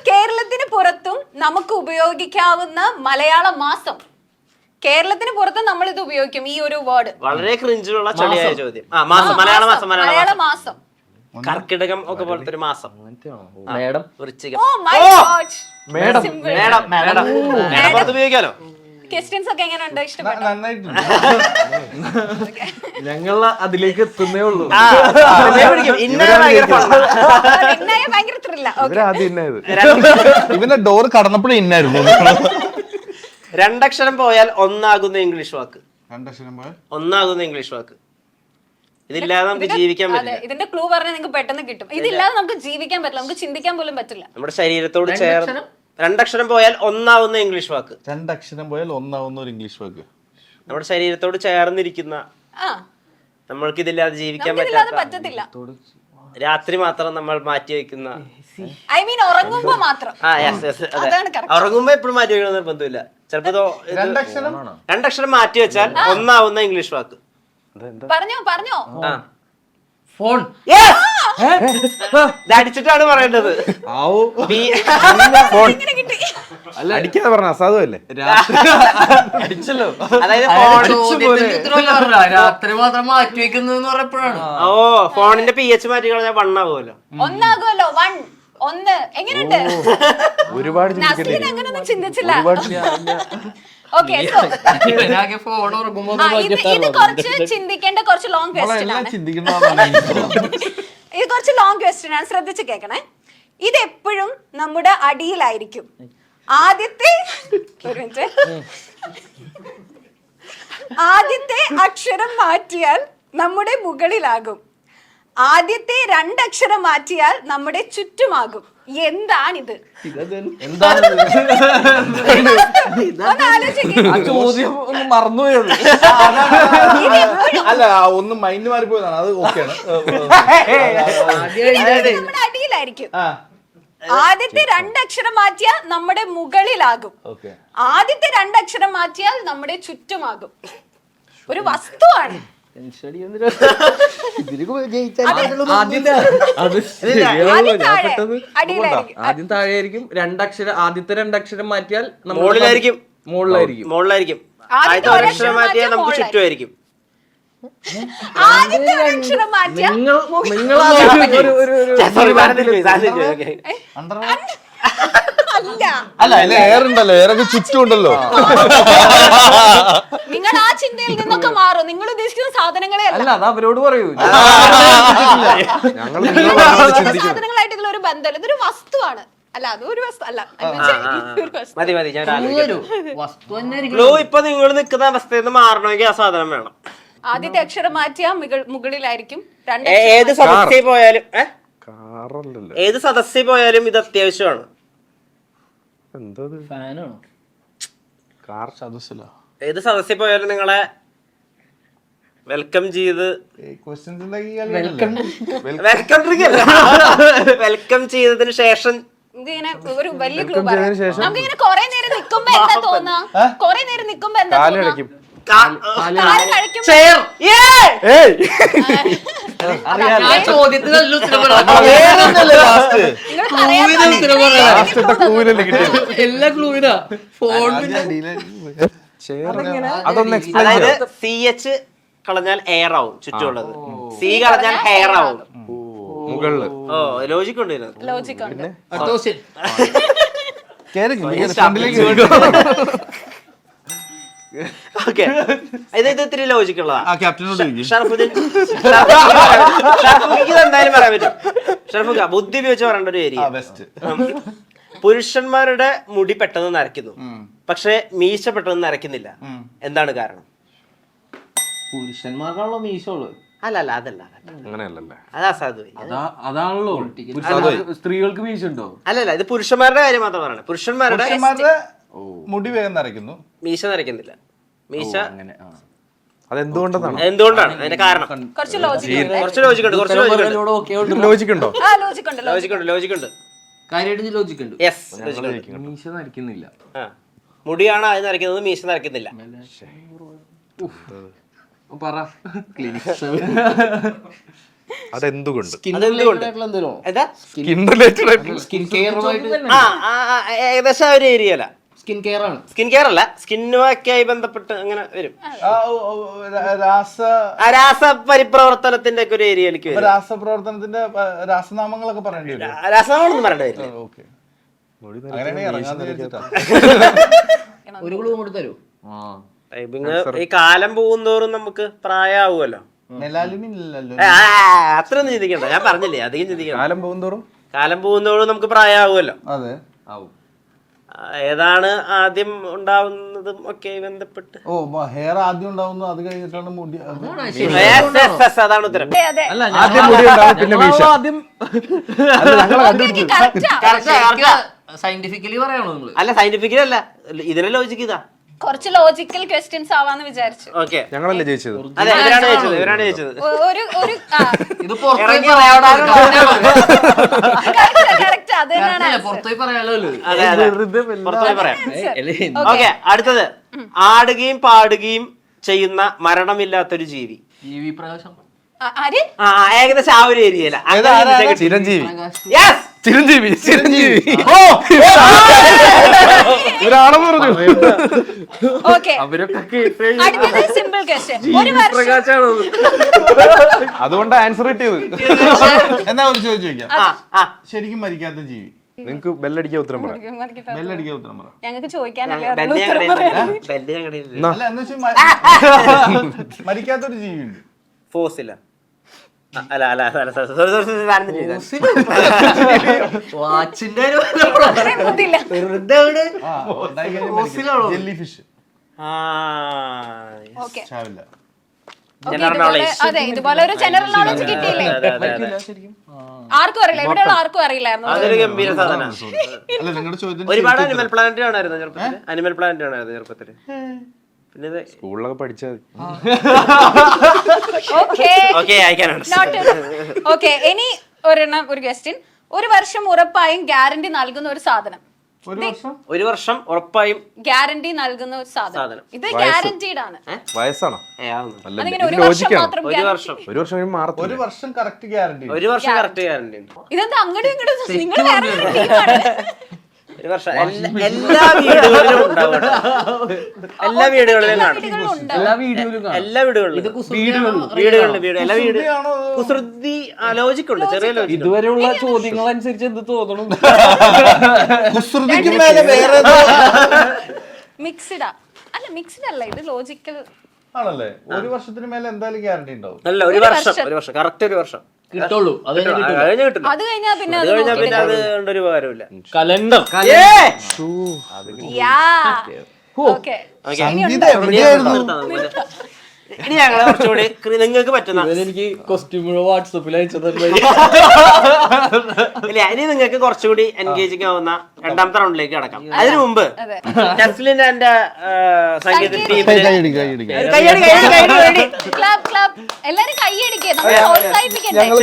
കേരളത്തിന് പുറത്തും നമുക്ക് ഉപയോഗിക്കാവുന്ന മലയാള മാസം. കേരളത്തിന് പുറത്ത് നമ്മൾ ഇത് ഉപയോഗിക്കും ഈ ഒരു വേർഡ്. വളരെ ക്രിഞ്ചുള്ള ചെളിയായ ചോദ്യം. മലയാള മാസം. മലയാള മാസം. കർക്കിടകം ഒക്കെ പോലത്തെ ഒരു മാസം. മേഡം. വൃശ്ചികം. Oh my god. മേഡം. പുറത്ത് ഉപയോഗിക്കാലോ. ക്വസ്റ്റ്യൻസ് ഒക്കെ എങ്ങനെയുണ്ട്? ഇഷ്ടപ്പെട്ടോ? ഞങ്ങൾ അതിലേക്ക് എത്തുന്നേ ഉള്ളൂ. ഭയങ്കര ത്രില്ല. ഇവന്റെ ഡോർ കടന്നപ്പോഴേ ഇന്നായിരുന്നു. രണ്ടക്ഷരം പോയാൽ ഒന്നാകുന്ന ഇംഗ്ലീഷ് വാക്ക്. ഒന്നാകുന്ന ഇംഗ്ലീഷ് വാക്ക്. ഇതില്ലാതെ നമുക്ക് ജീവിക്കാൻ പറ്റില്ല. ഇതിന്റെ ക്ലൂ പറഞ്ഞാൽ നിങ്ങൾക്ക് പെട്ടെന്ന് കിട്ടും. ഇതില്ലാതെ നമുക്ക് ജീവിക്കാൻ പറ്റില്ല, നമുക്ക് ചിന്തിക്കാൻ പോലും പറ്റില്ല. നമ്മുടെ ശരീരത്തോട് ചേർന്ന് രണ്ടക്ഷരം പോയാൽ ഒന്നാവുന്ന ഇംഗ്ലീഷ് വാക്ക്. രണ്ടക്ഷരം പോയാൽ ഒന്നാവുന്ന ഒരു ഇംഗ്ലീഷ് വാക്ക്. നമ്മുടെ ശരീരത്തോട് ചേർന്നിരിക്കുന്ന, നമ്മൾക്ക് ഇതില്ലാതെ ജീവിക്കാൻ പറ്റത്തില്ല. രാത്രി മാത്രം നമ്മൾ മാറ്റി വെക്കുന്ന, ഐ മീൻ ഉറങ്ങുമ്പോ മാത്രം. ഉറങ്ങുമ്പോ എപ്പോഴും മാറ്റി വെക്കണം നിർബന്ധമില്ല. ചിലപ്പോ രണ്ടക്ഷരം മാറ്റി വെച്ചാൽ ഒന്നാവുന്ന ഇംഗ്ലീഷ് വാക്ക്. പറഞ്ഞോ. ഫോൺ. അടിച്ചിട്ടാണ് പറയേണ്ടത്. അടിക്കാതെ പറഞ്ഞ അസാധുവല്ലേ? അടിച്ചല്ലോ. അതായത് രാത്രി മാത്രം മാറ്റി വെക്കുന്നത് പറഞ്ഞപ്പോഴാണ്. ഫോണിന്റെ pH മാറ്റി കളഞ്ഞാൽ വണ്ണാവുമല്ലോ. ഒന്നാകുമല്ലോ. ഒന്ന് എങ്ങനെയുണ്ട്? ഒരുപാട് അങ്ങനൊന്നും ചിന്തിച്ചില്ല. ഇത് കുറച്ച് ചിന്തിക്കേണ്ട കുറച്ച് ലോങ് ക്വസ്റ്റ്യൻ ആണ്. ഇത് കുറച്ച് ലോങ് ക്വസ്റ്റ്യൻ ആണ്, ശ്രദ്ധിച്ച് കേൾക്കണേ. ഇത് എപ്പോഴും നമ്മുടെ അടിയിലായിരിക്കും. ആദ്യത്തെ അക്ഷരം മാറ്റിയാൽ നമ്മുടെ മുകളിലാകും. ആദ്യത്തെ രണ്ടക്ഷരം മാറ്റിയാൽ നമ്മുടെ ചുറ്റുമാകും. എന്താണിത്? ചോദ്യം ഒന്ന് മറന്നുപോയുള്ളൂ. അല്ല, ഒന്ന് മൈൻഡ് മാറിപ്പോയതാണ്. അത് ഓക്കെയാണ്. നമ്മുടെ അടിയിലായിരിക്കും. ആദ്യത്തെ രണ്ടക്ഷരം മാറ്റിയാൽ നമ്മുടെ മുകളിലാകും. ആദ്യത്തെ രണ്ടക്ഷരം മാറ്റിയാൽ നമ്മുടെ ചുറ്റുമാകും. ഒരു വസ്തുവാണ്. ആദ്യം താഴെയായിരിക്കും. ആദ്യത്തെ രണ്ടക്ഷരം മാറ്റിയാൽ മുകളിലായിരിക്കും. ആദ്യത്തെ അക്ഷരം മാറ്റിയാൽ നമുക്ക് ചുറ്റുമായിരിക്കും. ആദ്യത്തെ അക്ഷരം മാറ്റിയാൽ അല്ല, എയർ ഉണ്ടല്ലോ, എയറൊക്കെ ചുറ്റും ഉണ്ടല്ലോ. നിങ്ങൾ ആ ചിന്തയിൽ നിന്നൊക്കെ മാറും. നിങ്ങൾ ഉദ്ദേശിക്കുന്ന സാധനങ്ങളെ അല്ല, അത് അവരോട് പറയൂ. സാധനങ്ങളായിട്ടുള്ള ഒരു ബന്ധം. ഇതൊരു വസ്തുവാണ്. അല്ല, അതൊരു വസ്തു അല്ല. ഇപ്പൊ നിങ്ങൾ നിൽക്കുന്ന അവസ്ഥയിൽ നിന്ന് മാറണമെങ്കിൽ ആ സാധനം വേണം. ആദ്യത്തെ അക്ഷരം മാറ്റിയാൽ മുകളിലായിരിക്കും. ഏത് സദസ്സിൽ പോയാലും ഇത് അത്യാവശ്യമാണ്. ഏത് സദസ്സിൽ പോയാലും നിങ്ങളെ വെൽക്കം ചെയ്ത് വെൽക്കം ചെയ്തതിന് ശേഷം ഒരു വലിയ ക്ലൂ പറയാം. നമുക്കിങ്ങനെ കൊറേ നേരം നിക്കുമ്പോ എന്താ തോന്നാ? കൊറേ നേരം നിക്കുമ്പോ എന്താ തോന്നാ? അതായത് CH കളഞ്ഞാൽ എയർ ആവും ചുറ്റുമുള്ളത്, C കളഞ്ഞാൽ ഹെയർ ആവും മുകളില്. ലോജിക് ഉണ്ട്. ലോജിക് ഉണ്ട്. ഓക്കെ, ഇത് ഇത്തിരി ലോജിക് ഉള്ളതാണ്. എന്തായാലും പറയാൻ പറ്റും. ഷർഫുഖ ബുദ്ധി ഉപയോഗിച്ച് പറയേണ്ട ഒരു ഏരിയ. പുരുഷന്മാരുടെ മുടി പെട്ടെന്ന് നരയ്ക്കുന്നു, പക്ഷെ മീശ പെട്ടെന്ന് നരയ്ക്കുന്നില്ല. എന്താണ് കാരണം? പുരുഷന്മാർക്കാണല്ലോ മീശ ഉള്ളത്. അല്ല, അതല്ല, അങ്ങനെയല്ലല്ലേ? അതാണല്ലോ സ്ത്രീകൾക്ക് മീശ ഉണ്ടോ? അല്ലല്ല, ഇത് പുരുഷന്മാരുടെ കാര്യം മാത്രം പറയണേ. പുരുഷന്മാരുടെ മുടി വേഗം നരയ്ക്കുന്നു, മീശ നരയ്ക്കുന്നില്ല. മീശ അതെന്തുകൊണ്ടാണ്? എന്തുകൊണ്ടാണ് അതിന്റെ കാരണം? കുറച്ച് ലോജിക് ഉണ്ട്. ലോജിക് ഉണ്ടോ? ലോജിക് ഉണ്ട്. കാര്യമായിട്ട് ലോജിക് ഉണ്ട്. മീശ നരയ്ക്കുന്നില്ല. മുടിയാണ് അത് നരയ്ക്കുന്നത്, മീശ നരയ്ക്കുന്നില്ല. അതെന്തുകൊണ്ട് എന്താ സ്കിൻ റിലേറ്റഡ് ആയിട്ടുള്ള സ്കിൻ കെയറുമായിട്ട് ഏകദേശം ആ ഒരു ഏരിയല്ല. സ്കിൻ കെയർ ആണ്. സ്കിൻ കെയർ അല്ല, സ്കിന്നുമൊക്കെ ആയി ബന്ധപ്പെട്ട് അങ്ങനെ വരും. രാസപരിപ്രവർത്തനത്തിന്റെ ഒക്കെ ഒരു ഏരിയയിലേക്ക് വരും. രാസപ്രവർത്തനത്തിന്റെ രാസനാമങ്ങളൊക്കെ പറയേണ്ടി വരും. രാസനാമങ്ങളൊന്നും പറയേണ്ടി വരില്ല. ഓക്കെ, അങ്ങനെയാണെങ്കിൽ ഇറങ്ങാന്ന് വിചാരിച്ചിട്ടാ. ഒരു ക്ലൂ കൂടി തരൂ. ഈ കാലം പോകുന്തോറും നമുക്ക് പ്രായമാവുമല്ലോ. മെലാലുമിൻ ഇല്ലല്ലോ. അത്രയൊന്നും ചിന്തിക്കണ്ട, ഞാൻ പറഞ്ഞില്ലേ അധികം ചിന്തിക്കണം. കാലം പോകുന്തോറും നമുക്ക് പ്രായമാവുമല്ലോ. അതെ, ആവും. ഏതാണ് ആദ്യം ഉണ്ടാവുന്നതും ഒക്കെ ബന്ധപ്പെട്ട്. ഓ, ഹെയർ ആദ്യം ഉണ്ടാവുന്നു, അത് കഴിഞ്ഞിട്ടാണ് മുടി. അതാണ് ഉത്തരം. അതെ അല്ല ആദ്യം മുടി ഉണ്ടാവും, പിന്നെ മീശ. ആദ്യം കറക്റ്റാ. സയന്റിഫിക്കലി പറയണോ നിങ്ങള്? അല്ല, സയന്റിഫിക്കലി അല്ല, ഇതിനെ ലോജിക്ക് ഇതാ. കുറച്ച് ലോജിക്കൽ ക്വസ്റ്റ്യൻസ് ആവാന്ന് വിചാരിച്ചു. ഓക്കെ, ഞങ്ങളല്ലേ ജയിച്ചത്? അതെ, ഇവരാണ് ജയിച്ചത്. ഒരു ഇത് പുറത്തുപോയി ഇറങ്ങി കറക്റ്റ് അത് തന്നെയാണ് പുറത്തുപോയി പറയാലോ. അതെ, പുറത്തുപോയി പറയാം. ഓക്കെ, അടുത്തത്. ആടുകയും പാടുകയും ചെയ്യുന്ന മരണമില്ലാത്തൊരു ജീവി. ജീവി പ്രകാശം. ആര് ഏകദേശം ആ ഒരു ഏരിയയില. ചിരഞ്ജീവി. Yes! ചിരഞ്ജീവി. ഒരാളെന്ന് പറഞ്ഞു. ഓക്കെ അടുത്തത് സിമ്പിൾ ക്വസ്റ്റ്യൻ. ഒരു വർഷം അതുകൊണ്ട് ആൻസർ കിട്ടിയത്. എന്നാ ഒരു ചോദിച്ചു ചോദിക്കാം. ശരിക്കും മരിക്കാത്ത ജീവി. നിങ്ങക്ക് ബെല്ലടിക്കാൻ ഉത്തരം പറയാം. ബെല്ലടിക്കാൻ ഉത്തരം പറയാം. ഞങ്ങൾക്ക് ചോദിക്കാനല്ലേ ബെല്ല് അല്ല, എന്ന് വെച്ചാൽ മരിക്കാത്തൊരു ജീവി ഉണ്ട്. ഫോസില. അല്ല, വാച്ചിന്റെ ജെല്ലി ഫിഷ്. ഓക്കെ ചാവില്ല. അതെ, ഇതുപോലെ ഒരു ജനറൽ നോളജ് കിട്ടിയില്ലേ? ആർക്കും അറിയില്ല, ഇവിടെയുള്ള ആർക്കും അറിയില്ലായിരുന്നു. അതൊരു ഗംഭീര സാധനം. അല്ല, നിങ്ങളുടെ ചോദ്യത്തിന് ഒരുപാട് അനിമൽ പ്ലാനറ്റ് കാണായിരുന്നു ചെറുപ്പത്തില്. അനിമൽ പ്ലാനറ്റ് കാണായിരുന്നു ചെറുപ്പത്തില്. പിന്നെ സ്കൂളിലൊക്കെ പഠിച്ചാൽ ഓക്കെ, ഇനി ഒരെണ്ണം, ഒരു ക്വസ്റ്റ്യൻ. ഒരു വർഷം ഉറപ്പായും ഗ്യാരണ്ടി നൽകുന്ന ഒരു സാധനം. ഒരു വർഷം ഉറപ്പായും ഗ്യാരണ്ടി നൽകുന്ന ഒരു സാധനം. ഇത് ഗ്യാരണ്ടീഡ് ആണ്. വയസ്സാണോ? അതിങ്ങനെ ഒരു വർഷം മാത്രം ഒരു വർഷം മാറത്തില്ല. ഒരു വർഷം കറക്റ്റ് ഗ്യാരണ്ടി. ഒരു വർഷം കറക്റ്റ് ഗ്യാരണ്ടി ഉണ്ട്. ഇതെന്താ അങ്ങോട്ടും ഇങ്ങോട്ടും നിങ്ങൾ വേറെ ഒരു ടീമാണ്. ഒരു വർഷം എല്ലാ വീടുകളിലും ഉണ്ടാവും. എല്ലാ വീടുകളിലും കാണും. എല്ലാ വീടുകളിലും കുസൃതി ലോജിക്കുണ്ട്, ചെറിയ ലോജിക്ക്. ഇതുവരെയുള്ള ചോദ്യങ്ങൾ അനുസരിച്ച് എന്ത് തോന്നണം? കുസൃതിക്ക് മേലെ വേറെ മിക്സ്ഡാ. അല്ല, മിക്സ്ഡ് അല്ല, ഇത് ലോജിക്കൽ ആണല്ലേ. ഒരു വർഷത്തിന് മേലെ എന്തായാലും ഗ്യാരണ്ടി ഉണ്ടാവും. അല്ല, ഒരു വർഷം കറക്റ്റ് ഒരു വർഷം കിട്ടുള്ളൂ. അത് കഴിഞ്ഞ് കിട്ടില്ല. അത് കഴിഞ്ഞാൽ പിന്നെ അത് കൊണ്ടൊരു ഉപകാരമില്ല. കലണ്ടർ. ഇനി ഞങ്ങളെ കുറച്ചുകൂടി നിങ്ങൾക്ക് പറ്റുന്ന എനിക്ക് കോസ്റ്റ്യൂം വാട്സപ്പിൽ അയച്ചതല്ലേ. ഇല്ല, ഇനി നിങ്ങൾക്ക് കുറച്ചുകൂടി എൻഗേജിങ് ആവുന്ന രണ്ടാമത്തെ റൗണ്ടിലേക്ക് കടക്കാം. അതിനു മുമ്പ് ടെസ്ലിന്റെ എന്റെ സംഗീത ടീമിന് എല്ലാരും കൈയടിക്കേ, നമ്മൾ പ്രോത്സാഹിപ്പിക്കണ്ടേ?